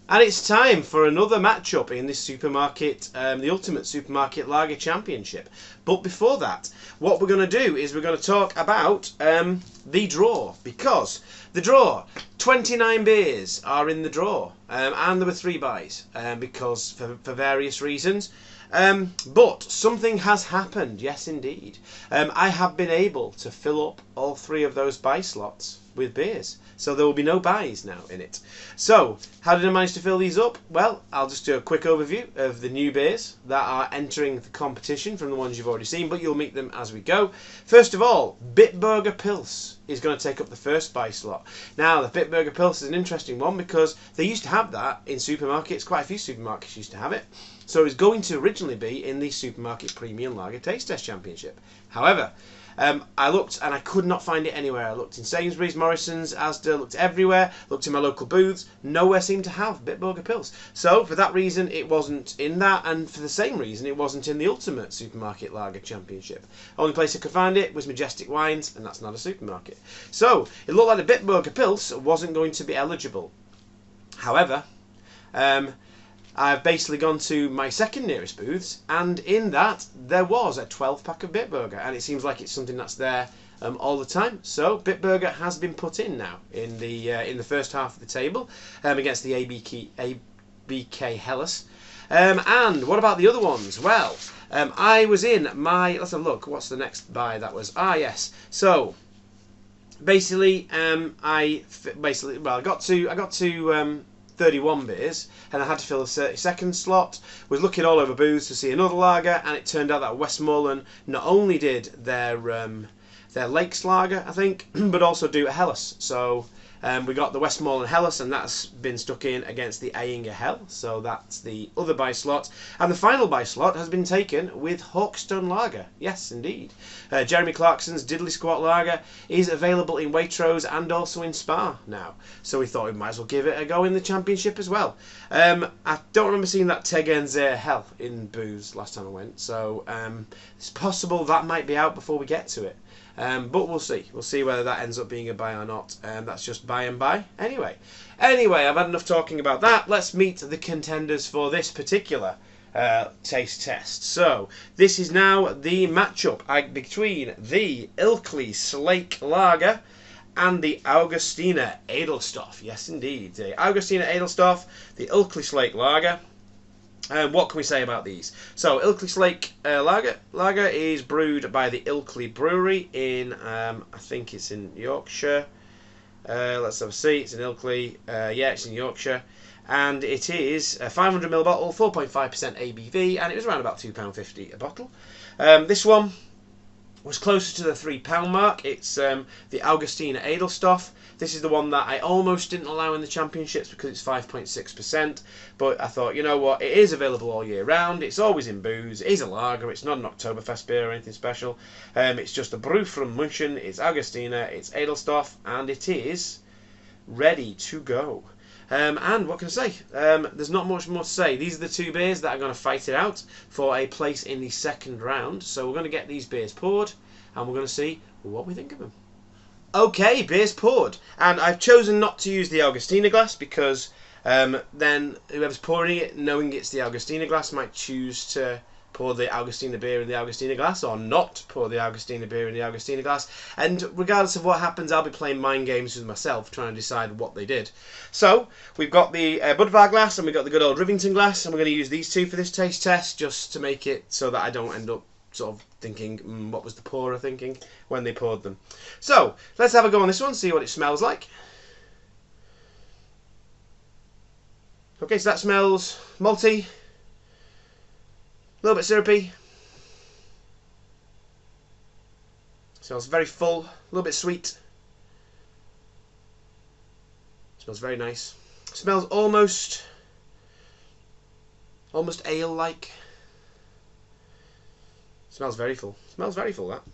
And it's time for another matchup in this supermarket, the Ultimate Supermarket Lager Championship. But before that, what we're going to do is we're going to talk about the draw. Because the draw, 29 beers are in the draw. And there were 3 buys because for various reasons. But something has happened, yes indeed. I have been able to fill up all 3 of those buy slots with beers. So there will be no buys now in it. So, how did I manage to fill these up? Well, I'll just do a quick overview of the new beers that are entering the competition from the ones you've already seen, but you'll meet them as we go. First of all, Bitburger Pils is going to take up the first buy slot. Now, the Bitburger Pils is an interesting one because they used to have that in supermarkets. Quite a few supermarkets used to have it. So it was going to originally be in the Supermarket Premium Lager Taste Test Championship. However, I looked and I could not find it anywhere. I looked in Sainsbury's, Morrison's, Asda, looked everywhere, looked in my local booths. Nowhere seemed to have Bitburger Pils. So for that reason, it wasn't in that, and for the same reason, it wasn't in the Ultimate Supermarket Lager Championship. Only place I could find it was Majestic Wines, and that's not a supermarket. So it looked like the Bitburger Pils wasn't going to be eligible. However, I've basically gone to my second nearest booths, and in that there was a 12-pack of Bitburger, and it seems like it's something that's there all the time. So Bitburger has been put in now in the first half of the table against the ABK Hellas. And what about the other ones? Well, I was in my, let's have a look. What's the next buy that was? Ah, yes. So basically, I got to 31 beers, and I had to fill a 32nd slot. Was looking all over booths to see another lager, and it turned out that Westmoreland not only did their Lakes lager, I think, but also do a Hellas. So we got the Westmoreland Hellas, and that's been stuck in against the Ayinger Hell. So that's the other buy slot. And the final buy slot has been taken with Hawkstone Lager. Yes, indeed. Jeremy Clarkson's Diddley Squat Lager is available in Waitrose and also in Spa now. So we thought we might as well give it a go in the championship as well. I don't remember seeing that Tegernsee Hell in booths last time I went. So it's possible that might be out before we get to it. But we'll see. We'll see whether that ends up being a buy or not. That's just by and by. Anyway, I've had enough talking about that. Let's meet the contenders for this particular taste test. So, this is now the matchup between the Ilkley Slake Lager and the Augustiner Edelstoff. Yes, indeed. The Augustiner Edelstoff, the Ilkley Slake Lager. What can we say about these? So, Ilkley Slake Lager is brewed by the Ilkley Brewery in, I think it's in Yorkshire. Let's have a see. It's in Ilkley. Yeah, it's in Yorkshire. And it is a 500ml bottle, 4.5% ABV, and it was around about £2.50 a bottle. This one was closer to the £3 mark. It's the Augustiner Edelstoff. This is the one that I almost didn't allow in the championships because it's 5.6%. But I thought, you know what, it is available all year round. It's always in booze. It is a lager. It's not an Oktoberfest beer or anything special. It's just a brew from München. It's Augustiner. It's Edelstoff. And it is ready to go. And what can I say? There's not much more to say. These are the 2 beers that are going to fight it out for a place in the second round. So we're going to get these beers poured, and we're going to see what we think of them. Okay, beers poured. And I've chosen not to use the Augustiner glass because then whoever's pouring it, knowing it's the Augustiner glass, might choose to pour the Augustiner beer in the Augustiner glass, or not pour the Augustiner beer in the Augustiner glass. And regardless of what happens, I'll be playing mind games with myself, trying to decide what they did. So, we've got the Budvar glass, and we've got the good old Rivington glass, and we're going to use these 2 for this taste test, just to make it so that I don't end up sort of thinking, what was the pourer thinking when they poured them. So, let's have a go on this one, see what it smells like. Okay, so that smells malty, a little bit syrupy, smells very full, a little bit sweet, smells very nice, smells almost ale-like. Smells very full. Smells very full, that.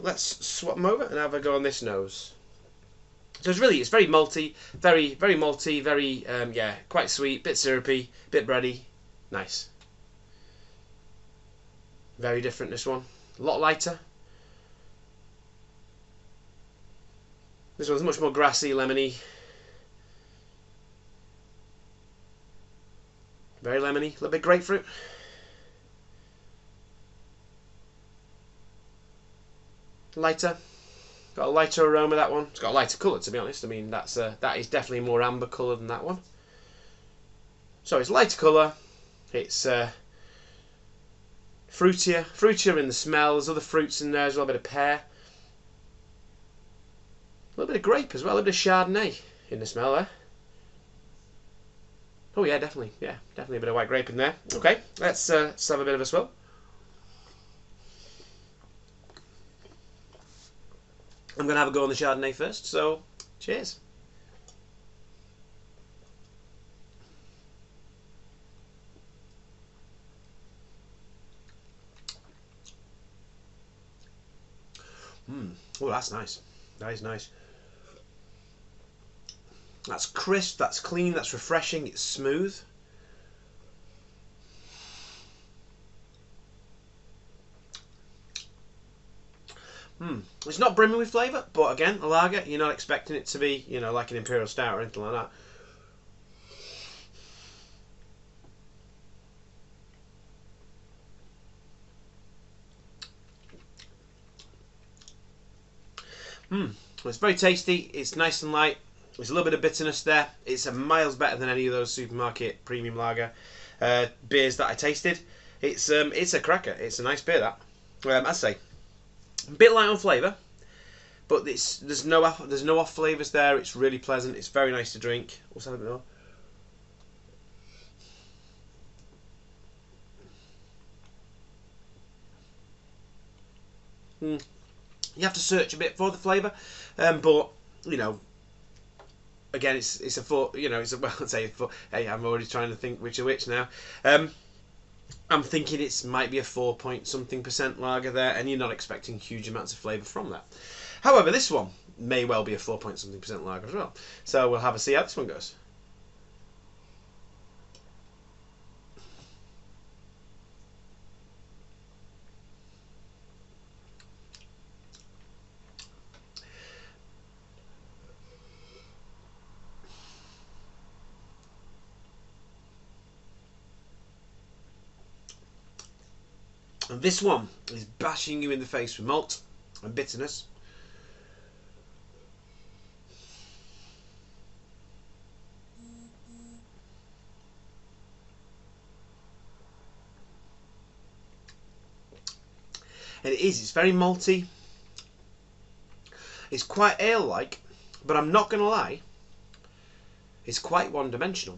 Let's swap them over and have a go on this nose. So it's very malty, very malty, very, yeah, quite sweet, bit syrupy, bit bready. Nice. Very different, this one. A lot lighter. This one's much more grassy, lemony. Very lemony, a little bit grapefruit. Lighter. Got a lighter aroma, that one. It's got a lighter colour, to be honest. I mean, that is definitely more amber colour than that one. So it's lighter colour. It's fruitier in the smell. There's other fruits in there as well. A bit of pear. A little bit of grape as well. A little bit of Chardonnay in the smell there. Oh yeah, definitely. Yeah, definitely a bit of white grape in there. Okay, let's have a bit of a swirl. I'm going to have a go on the Chardonnay first, so cheers. Oh, that's nice. That is nice. That's crisp, that's clean, that's refreshing, it's smooth. It's not brimming with flavour, but again, a lager, you're not expecting it to be, you know, like an Imperial Stout or anything like that. It's very tasty, it's nice and light, there's a little bit of bitterness there. It's miles better than any of those supermarket premium lager beers that I tasted. It's a cracker, it's a nice beer that. I'd say. A bit light on flavour, but there's no off flavours there. It's really pleasant. It's very nice to drink. What's that a bit more? You have to search a bit for the flavour, but you know, again, it's a four. You know, it's a well. I'd say hey, I'm already trying to think which are which now. I'm thinking it might be a 4-point-something% lager there, and you're not expecting huge amounts of flavour from that. However, this one may well be a 4-point-something% lager as well. So we'll have a see how this one goes. And this one is bashing you in the face with malt and bitterness. And it's very malty. It's quite ale-like, but I'm not going to lie, it's quite one-dimensional.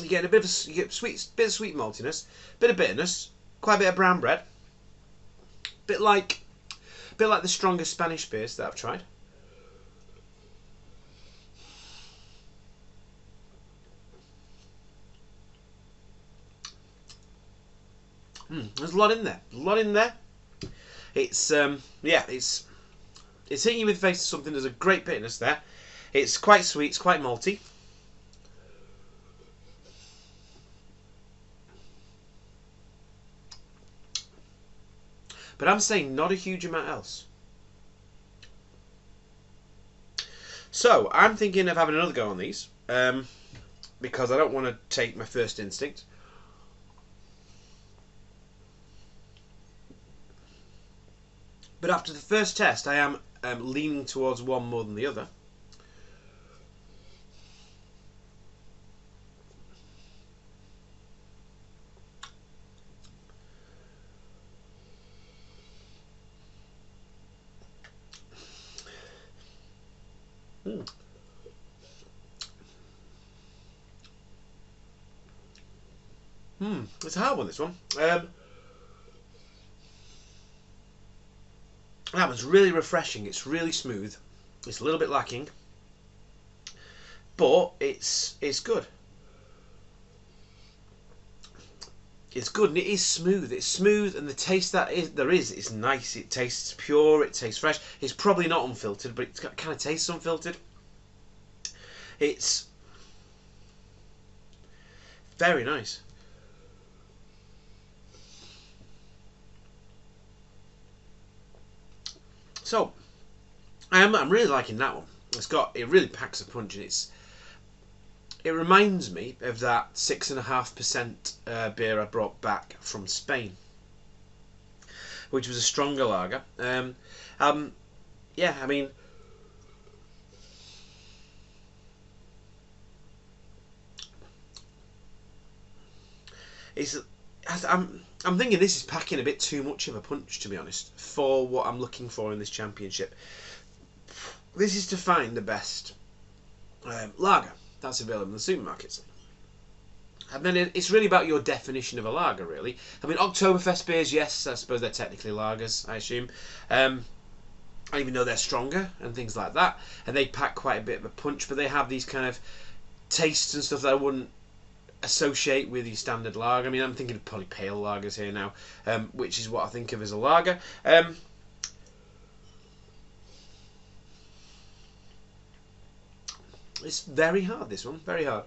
You get a bit of sweet maltiness, bit of bitterness, quite a bit of brown bread, bit like the strongest Spanish beers that I've tried. There's a lot in there. It's yeah, it's hitting you with the face of something. There's a great bitterness there. It's quite sweet. It's quite malty. But I'm saying not a huge amount else. So I'm thinking of having another go on these because I don't want to take my first instinct. But after the first test, I am leaning towards one more than the other. It's a hard one, this one. That one's really refreshing. It's really smooth. It's a little bit lacking, but it's good. It's good and it is smooth. It's smooth, and the taste there is nice. It tastes pure. It tastes fresh. It's probably not unfiltered, but it kind of tastes unfiltered. It's very nice. So, I'm really liking that one. It really packs a punch, and it reminds me of that 6.5% beer I brought back from Spain, which was a stronger lager. Yeah, I mean, I'm thinking this is packing a bit too much of a punch, to be honest, for what I'm looking for in this championship. This is to find the best lager that's available in the supermarkets. And then it's really about your definition of a lager, really. I mean, Oktoberfest beers, yes, I suppose they're technically lagers, I assume. Even though they're stronger and things like that. And they pack quite a bit of a punch, but they have these kind of tastes and stuff that I wouldn't associate with your standard lager. I mean, I'm thinking of probably pale lagers here now, which is what I think of as a lager. It's very hard, this one, very hard.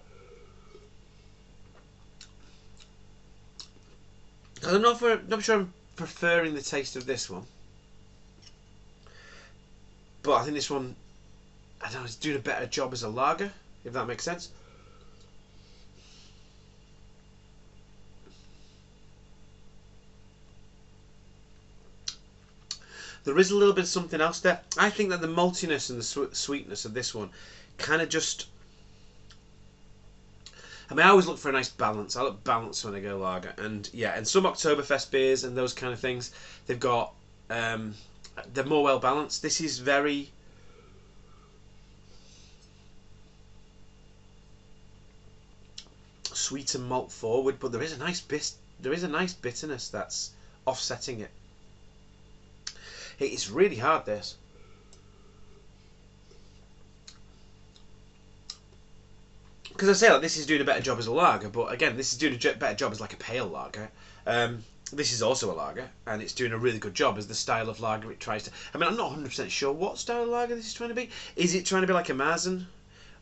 I'm not sure I'm preferring the taste of this one, but I think this one, I don't know, it's doing a better job as a lager, if that makes sense. There is a little bit of something else there. I think that the maltiness and the sweetness of this one kind of just... I mean, I always look for a nice balance. I look balanced when I go lager. And yeah, and some Oktoberfest beers and those kind of things, they've got... they're more well balanced. This is very... sweet and malt forward, but there is a nice bitterness that's offsetting it. It's really hard, this. Because I say, like, this is doing a better job as a lager, but again, this is doing a better job as like a pale lager. This is also a lager, and it's doing a really good job as the style of lager it tries to... I mean, I'm not 100% sure what style of lager this is trying to be. Is it trying to be like a Marzen?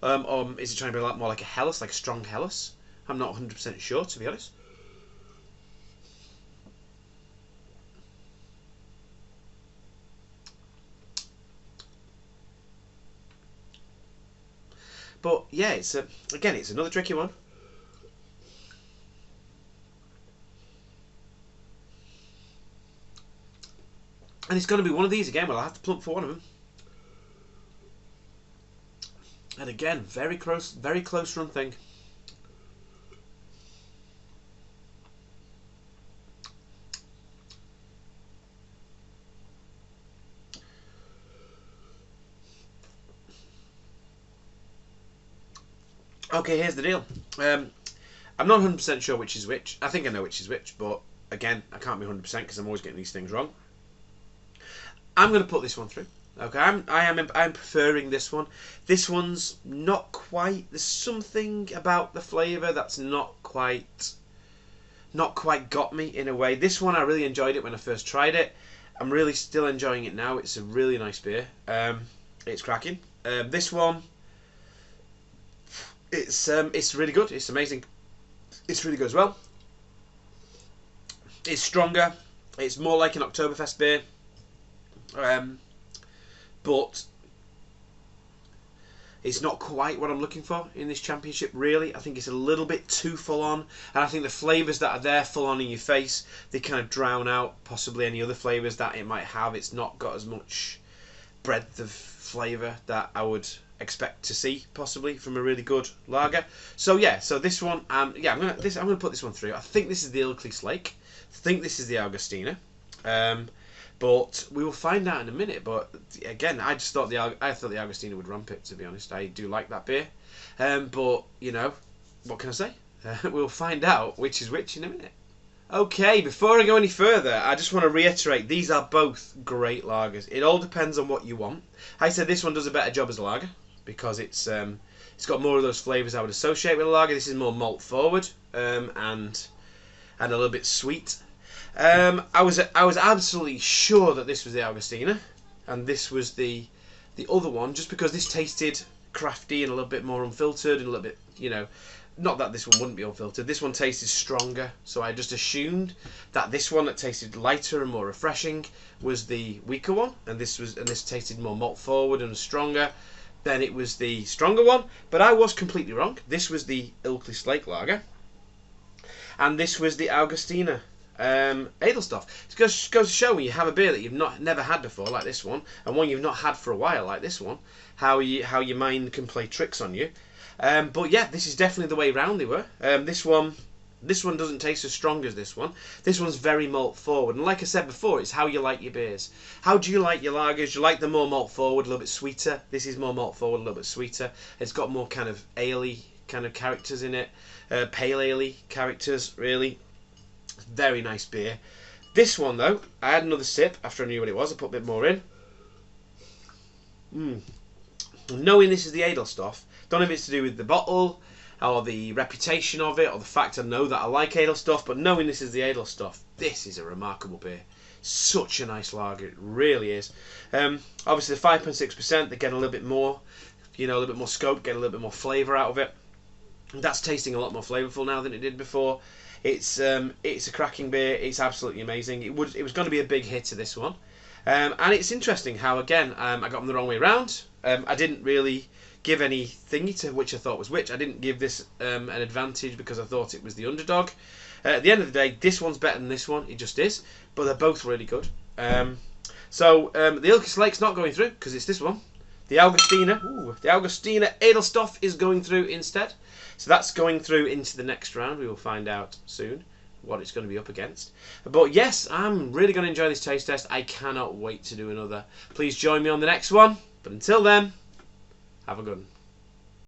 Or is it trying to be more like a Helles, like a strong Helles? I'm not 100% sure, to be honest. But yeah, it's another tricky one. And it's going to be one of these again. Well, I'll have to plump for one of them. And again, very close run thing. Okay, here's the deal. I'm not 100% sure which is which. I think I know which is which, but again, I can't be 100% because I'm always getting these things wrong. I'm going to put this one through. Okay, I'm preferring this one. This one's not quite. There's something about the flavour that's not quite got me in a way. This one, I really enjoyed it when I first tried it. I'm really still enjoying it now. It's a really nice beer. It's cracking. This one, it's really good. It's amazing. It's really good as well. It's stronger. It's more like an Oktoberfest beer. But it's not quite what I'm looking for in this championship, really. I think it's a little bit too full on, and I think the flavours that are there full on in your face, they kind of drown out possibly any other flavours that it might have. It's not got as much breadth of flavour that I would expect to see possibly from a really good lager. So yeah, so this one, I'm gonna put this one through. I think this is the Ilkley Slake. I think this is the Augustiner. But we will find out in a minute. But again, I thought the Augustiner would rump it, to be honest. I do like that beer. But you know, what can I say? We'll find out which is which in a minute. Okay, before I go any further, I just want to reiterate, these are both great lagers. It all depends on what you want. I said this one does a better job as a lager because it's got more of those flavours I would associate with a lager. This is more malt forward and a little bit sweet. I was absolutely sure that this was the Augustiner and this was the other one, just because this tasted crafty and a little bit more unfiltered and a little bit, you know, not that this one wouldn't be unfiltered. This one tasted stronger, so I just assumed that this one that tasted lighter and more refreshing was the weaker one, and this tasted more malt forward and stronger. Then it was the stronger one, but I was completely wrong. This was the Ilkley Slake lager, and this was the Augustiner Edelstoff. It goes to show when you have a beer that you've never had before, like this one, and one you've not had for a while, like this one, how your mind can play tricks on you. But yeah, this is definitely the way round they were. This one doesn't taste as strong as this one. This one's very malt forward, and like I said before, it's how you like your beers. How do you like your lagers? Do you like them more malt forward, a little bit sweeter? This is more malt forward, a little bit sweeter. It's got more kind of ale-y kind of characters in it, pale ale-y characters, really. Very nice beer. This one though, I had another sip after I knew what it was. I put a bit more in. Knowing this is the Edelstoff, don't know if it's to do with the bottle or the reputation of it or the fact I know that I like Edelstoff, but knowing this is the Edelstoff, this is a remarkable beer. Such a nice lager, it really is. Obviously the 5.6%, they get a little bit more, a little bit more scope, get a little bit more flavour out of it. That's tasting a lot more flavourful now than it did before. It's a cracking beer. It's absolutely amazing. It was going to be a big hit to this one, and it's interesting how again I got them the wrong way around. I didn't really give any thingy to which I thought was which. I didn't give this an advantage because I thought it was the underdog. At the end of the day, this one's better than this one. It just is, but they're both really good. So the Ilkley Slake's not going through because it's this one. The Augustiner Edelstoff is going through instead. So that's going through into the next round. We will find out soon what it's going to be up against. But yes, I'm really going to enjoy this taste test. I cannot wait to do another. Please join me on the next one. But until then, have a good one.